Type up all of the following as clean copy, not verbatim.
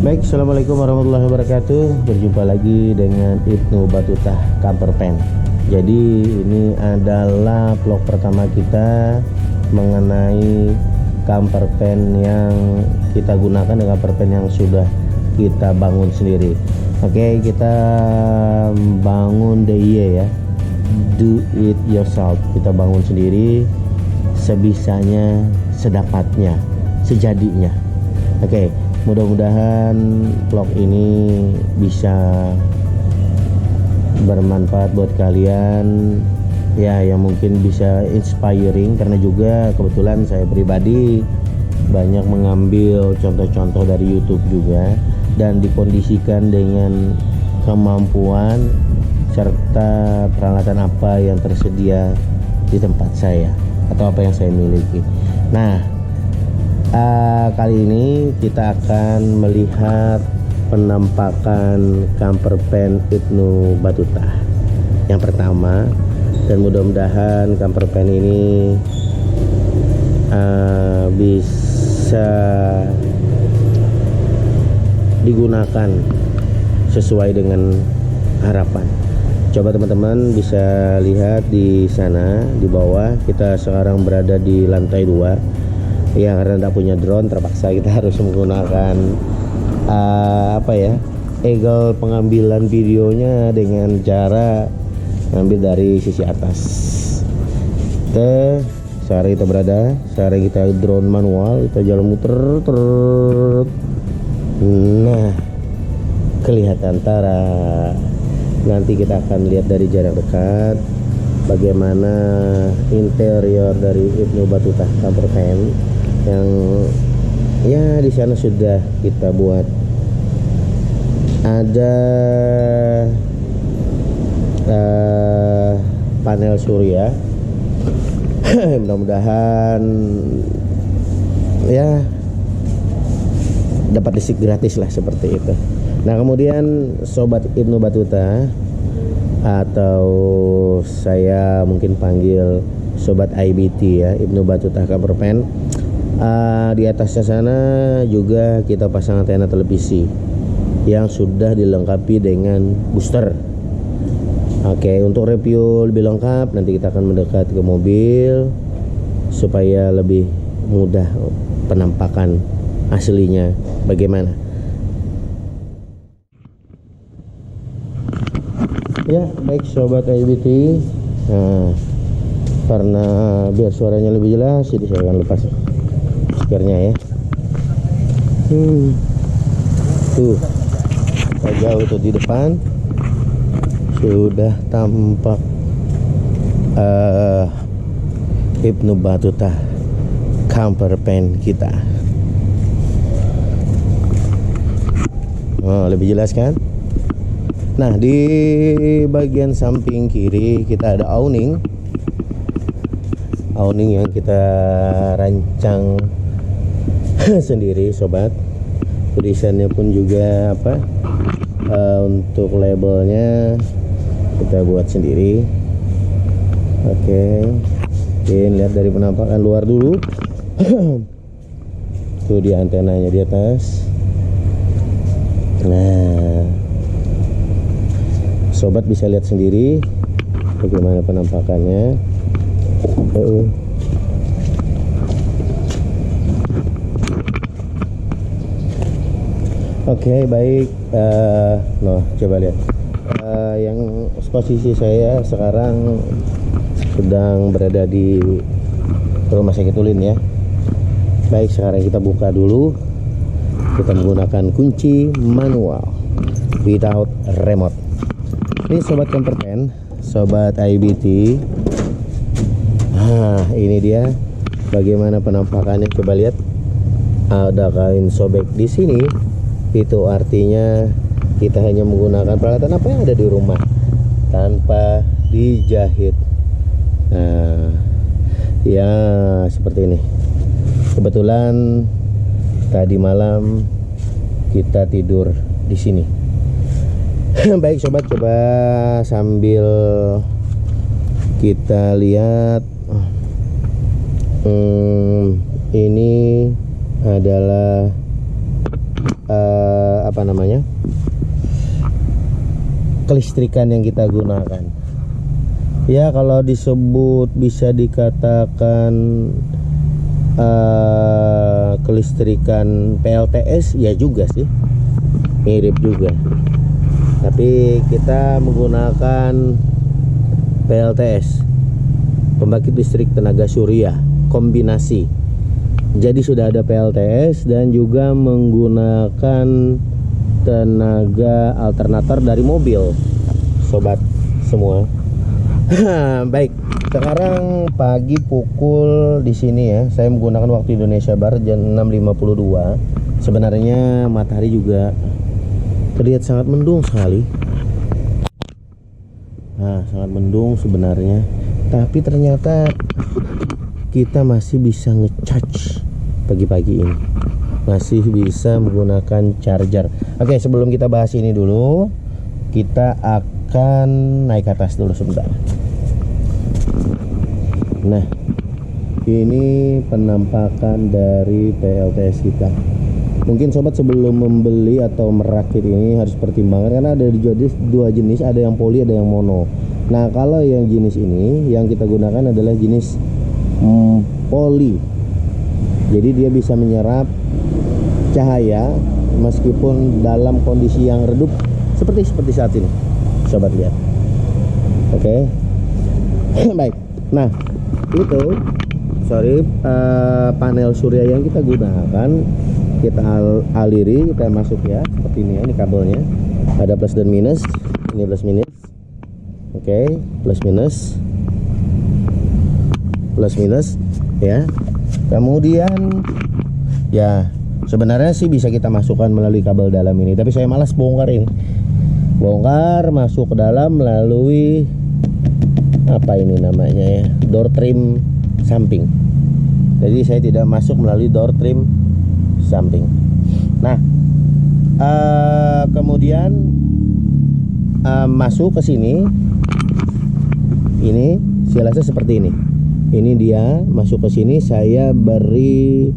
Baik, assalamualaikum warahmatullahi wabarakatuh. Berjumpa lagi dengan Ibnu Battuta Camper Van. Jadi ini adalah vlog pertama kita mengenai camper van yang kita gunakan, dengan camper van yang sudah kita bangun sendiri. Oke, kita bangun DIY ya, do it yourself. Kita bangun sendiri sebisanya, sedapatnya, sejadinya. Oke, mudah-mudahan vlog ini bisa bermanfaat buat kalian ya, yang mungkin bisa inspiring, karena juga kebetulan saya pribadi banyak mengambil contoh-contoh dari YouTube juga, dan dikondisikan dengan kemampuan serta peralatan apa yang tersedia di tempat saya atau apa yang saya miliki. Nah, kali ini kita akan melihat penampakan camper van Ibnu Battuta yang pertama, dan mudah-mudahan camper van ini bisa digunakan sesuai dengan harapan. Coba teman-teman bisa lihat di sana di bawah, kita sekarang berada di lantai 2 ya, karena tidak punya drone terpaksa kita harus menggunakan angle pengambilan videonya dengan cara ngambil dari sisi atas. Sekarang kita berada, sekarang kita drone manual, kita jalan muter. Nah, kelihatan tara. Nanti kita akan lihat dari jarak dekat bagaimana interior dari Ibnu Battuta camper van yang ya di sana sudah kita buat. Ada panel surya. Mudah-mudahan ya dapat listrik gratis lah, seperti itu. Nah, kemudian sobat Ibnu Battuta, atau saya mungkin panggil sobat IBT ya, Ibnu Battuta camper van, di atasnya sana juga kita pasang antena televisi yang sudah dilengkapi dengan booster. Oke, untuk review lebih lengkap nanti kita akan mendekat ke mobil supaya lebih mudah penampakan aslinya bagaimana. Ya, baik sobat IBT. Nah, karena biar suaranya lebih jelas, jadi saya akan lepas speakernya ya. Tuh, jauh tuh di depan sudah tampak Ibnu Battuta camper van kita. Oh, lebih jelas kan? Nah, di bagian samping kiri kita ada awning yang kita rancang sendiri sobat. Desainnya pun juga untuk labelnya kita buat sendiri. Oke, lihat dari penampakan luar dulu. Tuh dia antenanya di atas. Nah, sobat bisa lihat sendiri bagaimana penampakannya. Oke, baik. Coba lihat. Yang posisi saya sekarang sedang berada di Rumah Sakit Ulin ya. Baik, sekarang kita buka dulu. Kita menggunakan kunci manual without remote. Ini sobat camper van, sobat IBT. Nah, ini dia bagaimana penampakannya. Coba lihat, ada kain sobek di sini. Itu artinya kita hanya menggunakan peralatan apa yang ada di rumah tanpa dijahit. Nah, ya seperti ini. Kebetulan tadi malam kita tidur di sini. Baik sobat, coba sambil kita lihat. Ini adalah apa namanya, kelistrikan yang kita gunakan. Ya kalau disebut bisa dikatakan kelistrikan PLTS ya juga sih, mirip juga. Tapi kita menggunakan PLTS, pembangkit listrik tenaga surya kombinasi. Jadi sudah ada PLTS dan juga menggunakan tenaga alternator dari mobil, sobat semua. Baik, sekarang pagi pukul di sini ya, saya menggunakan waktu Indonesia Barat jam 6.52. Sebenarnya matahari juga terlihat sangat mendung sekali. Nah, sangat mendung sebenarnya, tapi ternyata kita masih bisa ngecharge pagi-pagi ini, masih bisa menggunakan charger. Oke, sebelum kita bahas ini dulu, kita akan naik ke atas dulu sebentar. Nah, ini penampakan dari PLTS kita. Mungkin sobat sebelum membeli atau merakit ini harus pertimbangkan, karena ada dua jenis, ada yang poli, ada yang mono. Nah, kalau yang jenis ini yang kita gunakan adalah jenis poli. Jadi dia bisa menyerap cahaya meskipun dalam kondisi yang redup seperti saat ini, sobat lihat. Oke. Baik. Nah, itu panel surya yang kita gunakan, kita aliri, kita masuk ya seperti ini ya. Ini kabelnya ada plus dan minus, ini plus minus. Oke, plus minus ya. Kemudian ya sebenarnya sih bisa kita masukkan melalui kabel dalam ini, tapi saya malas bongkar ini, masuk ke dalam melalui apa ini namanya ya, door trim samping. Jadi saya tidak masuk melalui door trim samping. Nah, kemudian masuk ke sini. Ini silanya seperti ini. Ini dia masuk ke sini. Saya beri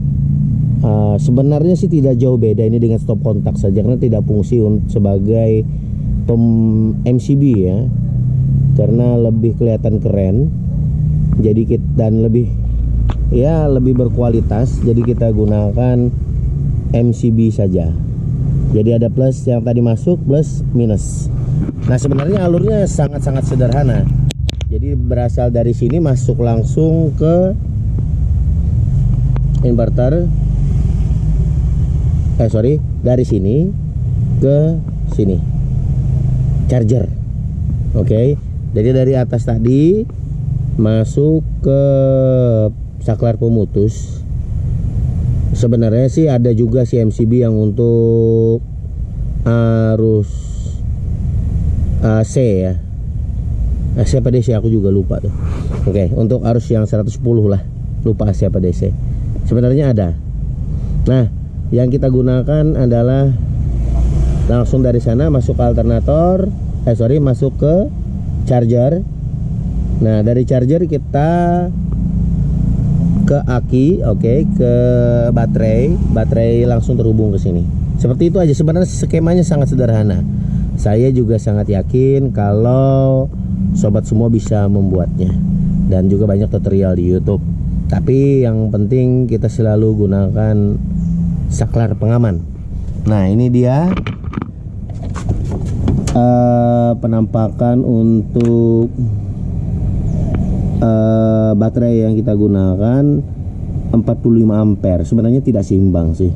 sebenarnya sih tidak jauh beda ini dengan stop kontak saja, karena tidak fungsi sebagai MCB ya, karena lebih kelihatan keren. Jadi dan lebih berkualitas. Jadi kita gunakan MCB saja. Jadi ada plus yang tadi masuk, plus minus. Nah, sebenarnya alurnya sangat-sangat sederhana. Jadi berasal dari sini masuk langsung ke inverter. Dari sini ke sini charger. Oke. Jadi dari atas tadi masuk ke saklar pemutus. Sebenarnya sih ada juga si MCB yang untuk arus AC ya. AC apa DC aku juga lupa tuh. Oke, untuk arus yang 110 lah. Lupa AC apa DC. Sebenarnya ada. Nah, yang kita gunakan adalah langsung dari sana masuk ke alternator. Masuk ke charger. Nah, dari charger kita ke aki, ke baterai langsung terhubung ke sini. Seperti itu aja. Sebenarnya skemanya sangat sederhana. Saya juga sangat yakin kalau sobat semua bisa membuatnya, dan juga banyak tutorial di YouTube. Tapi yang penting kita selalu gunakan saklar pengaman. Nah, ini dia penampakan untuk baterai yang kita gunakan 45 ampere. Sebenarnya tidak seimbang sih.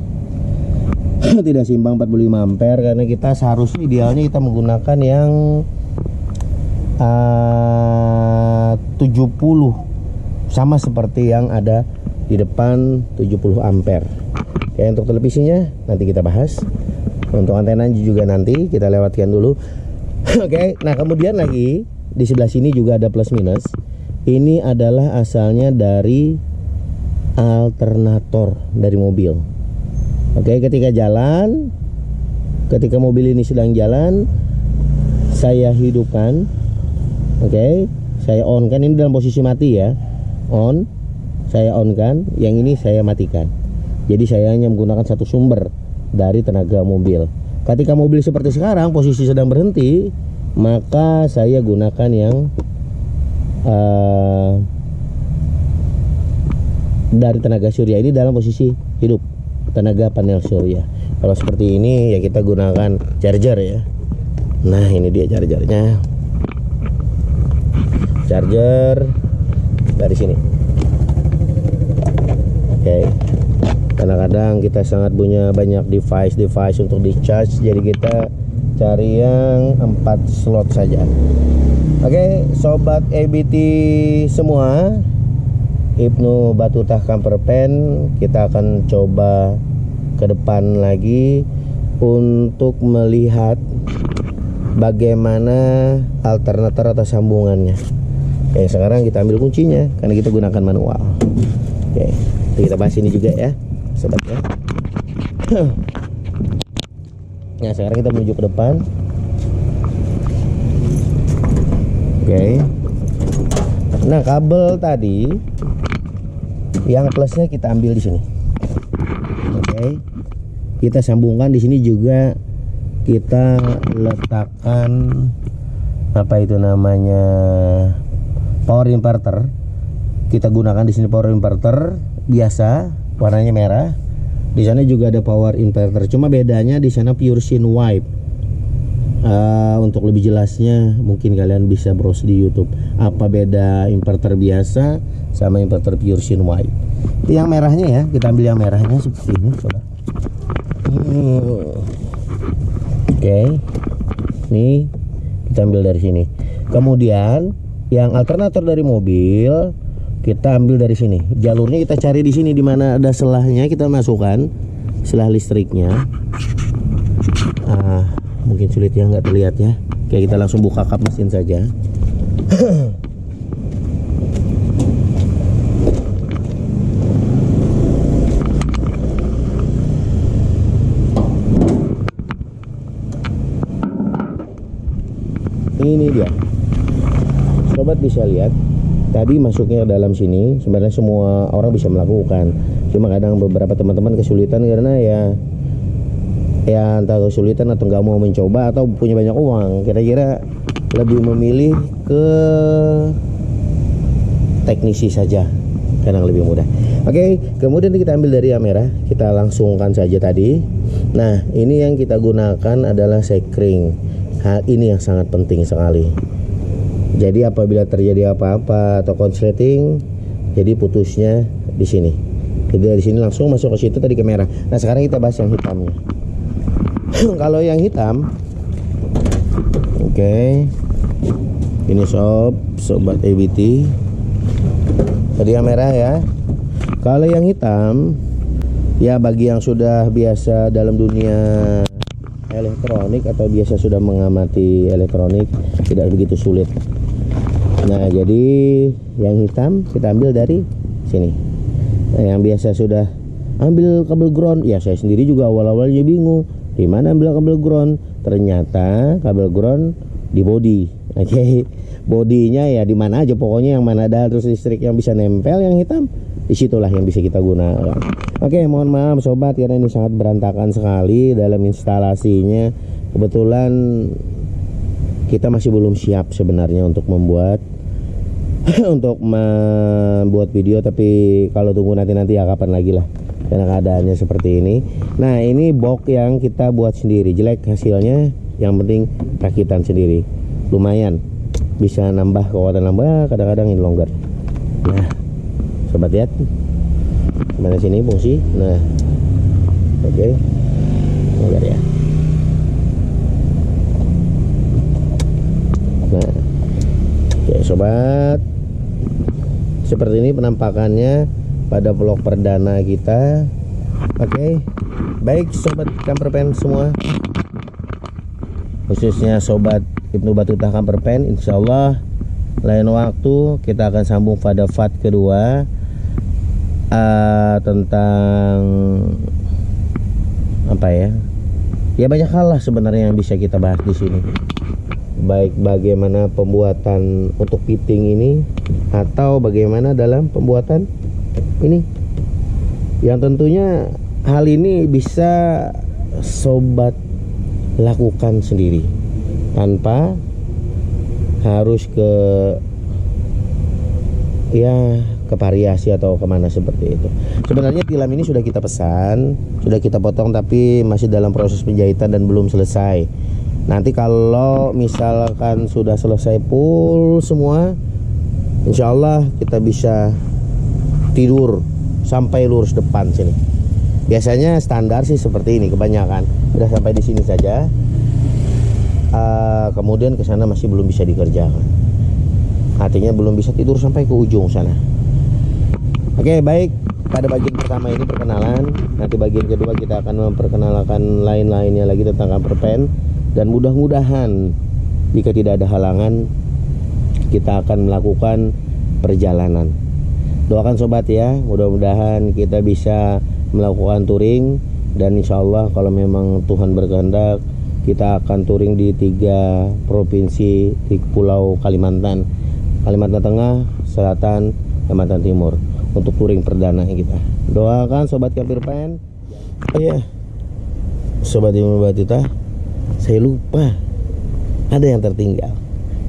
Tidak seimbang 45 ampere, karena kita seharusnya idealnya kita menggunakan yang 70, sama seperti yang ada di depan, 70 ampere. Oke, untuk televisinya nanti kita bahas. Untuk antena juga nanti kita lewatkan dulu. Oke, nah kemudian lagi di sebelah sini juga ada plus minus. Ini adalah asalnya dari alternator dari mobil. Oke, ketika mobil ini sedang jalan, saya hidupkan. Oke, saya on kan, ini dalam posisi mati ya. On, saya on kan, yang ini saya matikan. Jadi saya hanya menggunakan satu sumber dari tenaga mobil. Ketika mobil seperti sekarang posisi sedang berhenti, maka saya gunakan yang dari tenaga surya. Ini dalam posisi hidup, tenaga panel surya. Kalau seperti ini ya kita gunakan charger ya. Nah ini dia chargernya, charger dari sini. Oke. Kadang-kadang kita sangat punya banyak device untuk di charge, jadi kita cari yang 4 slot saja. Oke, sobat ABT semua, Ibnu Battuta Camper Van, kita akan coba ke depan lagi untuk melihat bagaimana alternator atau sambungannya. Oke, sekarang kita ambil kuncinya karena kita gunakan manual. Oke, kita bahas ini juga ya, sobat ya. Nah, sekarang kita menuju ke depan. Oke. Nah, kabel tadi yang plusnya kita ambil di sini. Oke. Kita sambungkan di sini juga, kita letakkan apa itu namanya, power inverter. Kita gunakan di sini power inverter biasa, warnanya merah. Di sana juga ada power inverter, cuma bedanya di sana pure sine wipe. Untuk lebih jelasnya mungkin kalian bisa browse di YouTube apa beda inverter biasa sama inverter pure sine wipe. Itu yang merahnya ya, kita ambil yang merahnya seperti ini, coba. Oke, nih kita ambil dari sini. Kemudian yang alternator dari mobil kita ambil dari sini. Jalurnya kita cari di sini, di mana ada selahnya kita masukkan selah listriknya. Mungkin sulit ya, nggak terlihat ya. Oke, kita langsung buka kap mesin saja. Ini dia, sobat bisa lihat. Tadi masuknya ke dalam sini, sebenarnya semua orang bisa melakukan. Cuma kadang beberapa teman-teman kesulitan karena ya entah kesulitan atau nggak mau mencoba atau punya banyak uang. Kira-kira lebih memilih ke teknisi saja karena lebih mudah. Oke, kemudian kita ambil dari yang merah, kita langsungkan saja tadi. Nah, ini yang kita gunakan adalah sekring. Hal ini yang sangat penting sekali. Jadi apabila terjadi apa-apa atau konsleting, jadi putusnya di sini. Jadi dari sini langsung masuk ke situ tadi ke merah. Nah, sekarang kita bahas yang hitamnya. Kalau yang hitam, oke, ini sobat ABT. Tadi yang merah ya. Kalau yang hitam, ya bagi yang sudah biasa dalam dunia elektronik atau biasa sudah mengamati elektronik, tidak begitu sulit. Nah, jadi yang hitam kita ambil dari sini. Nah, yang biasa sudah ambil kabel ground, ya saya sendiri juga awal-awalnya bingung di mana ambil kabel ground. Ternyata kabel ground di body. Oke, bodinya ya di mana aja, pokoknya yang mana ada terus listrik yang bisa nempel yang hitam, disitulah yang bisa kita gunakan. Oke, mohon maaf sobat karena ini sangat berantakan sekali dalam instalasinya. Kebetulan kita masih belum siap sebenarnya untuk membuat video, tapi kalau tunggu nanti ya kapan lagi lah, karena keadaannya seperti ini. Nah, ini box yang kita buat sendiri, jelek hasilnya, yang penting rakitan sendiri. Lumayan bisa nambah kekuatan, nambah kadang-kadang ini longgar. Nah, sobat lihat mana sini fungsi. Nah, oke, longgar ya. Nah, oke sobat, seperti ini penampakannya pada vlog perdana kita. Oke, baik sobat Camper Van semua, khususnya sobat Ibnu Battuta Camper Van, insya Allah lain waktu kita akan sambung pada part kedua tentang apa ya? Ya banyak hal lah sebenarnya yang bisa kita bahas di sini. Baik bagaimana pembuatan untuk fitting ini atau bagaimana dalam pembuatan ini. Yang tentunya hal ini bisa sobat lakukan sendiri tanpa harus ke variasi atau kemana seperti itu. Sebenarnya tilam ini sudah kita pesan, sudah kita potong, tapi masih dalam proses penjahitan dan belum selesai. Nanti kalau misalkan sudah selesai full semua, insya Allah kita bisa tidur sampai lurus depan sini. Biasanya standar sih seperti ini, kebanyakan udah sampai di sini saja. Kemudian ke sana masih belum bisa dikerjakan. Artinya belum bisa tidur sampai ke ujung sana. Oke, baik. Pada bagian pertama ini perkenalan. Nanti bagian kedua kita akan memperkenalkan lain-lainnya lagi tentang camper van. Dan mudah-mudahan jika tidak ada halangan, kita akan melakukan perjalanan. Doakan sobat ya, mudah-mudahan kita bisa melakukan touring. Dan insya Allah kalau memang Tuhan berkehendak, kita akan touring di 3 provinsi di Pulau Kalimantan Tengah, Selatan, Kalimantan Timur, untuk touring perdana kita. Doakan sobat camper van. Oh ya, sobat Imam Batita, saya lupa ada yang tertinggal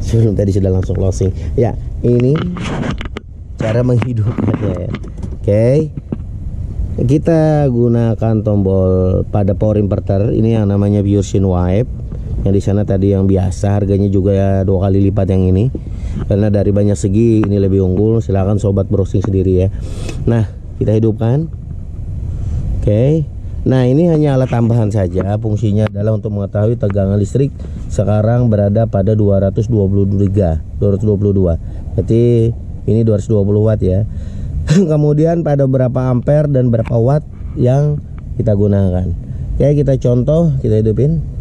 sebelum tadi sudah langsung closing. Ya, ini cara menghidupkannya. Oke, kita gunakan tombol pada power inverter ini yang namanya Biosyn Wipe. Yang di sana tadi yang biasa, harganya juga ya 2 kali lipat yang ini. Karena dari banyak segi ini lebih unggul. Silahkan sobat browsing sendiri ya. Nah, kita hidupkan. Oke. Nah, ini hanya alat tambahan saja. Fungsinya adalah untuk mengetahui tegangan listrik sekarang berada pada 222. Berarti ini 220 watt ya. Kemudian pada berapa ampere dan berapa watt yang kita gunakan. Oke, kita contoh, kita hidupin.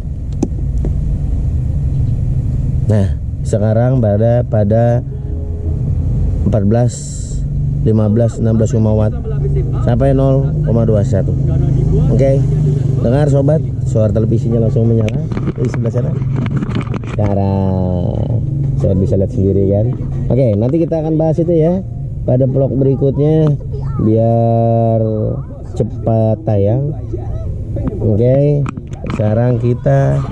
Nah, sekarang berada pada 14, 15, 16 watt sampai 0,21. Oke, dengar sobat, suara televisinya langsung menyala di sebelah sana. Sekarang sobat bisa lihat sendiri kan. Oke, nanti kita akan bahas itu ya pada vlog berikutnya biar cepat tayang. Oke, sekarang kita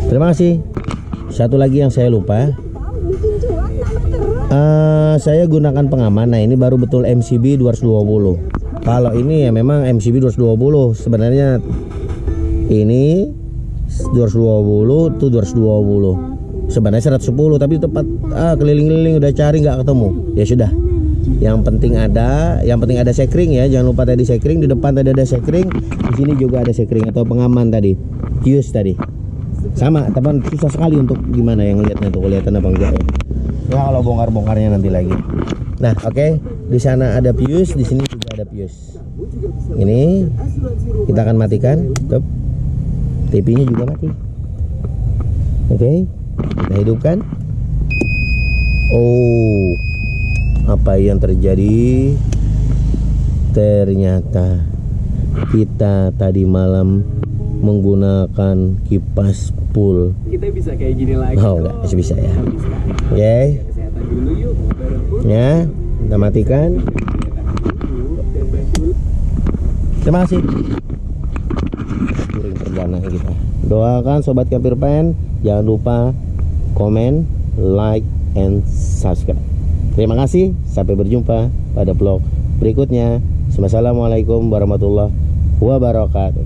terima kasih. Satu lagi yang saya lupa, saya gunakan pengaman. Nah, ini baru betul MCB 220. Kalau ini ya memang MCB 220. Sebenarnya ini 220 tuh 220. Sebenarnya 110, tapi tepat keliling-keliling udah cari nggak ketemu. Ya sudah. Yang penting ada sekring ya. Jangan lupa tadi sekring, di depan tadi ada sekring, di sini juga ada sekring atau pengaman tadi. Fuse tadi. Sama, teman, susah sekali untuk gimana yang lihatnya tuh, kelihatan apa enggak ya. Nah, kalau bongkar-bongkarnya nanti lagi. Nah, oke. Di sana ada fuse, di sini juga ada fuse. Ini kita akan matikan. Stop. TV-nya juga mati. Oke. Kita hidupkan. Oh, apa yang terjadi? Ternyata kita tadi malam menggunakan kipas full. Kita bisa kayak gini lagi. Oh, enggak, masih bisa ya. Oke. Ya, kita matikan. Terima kasih. Touring perdana kita. Doakan sobat camper van, jangan lupa komen, like, and subscribe. Terima kasih, sampai berjumpa pada vlog berikutnya. Wassalamualaikum warahmatullahi wabarakatuh.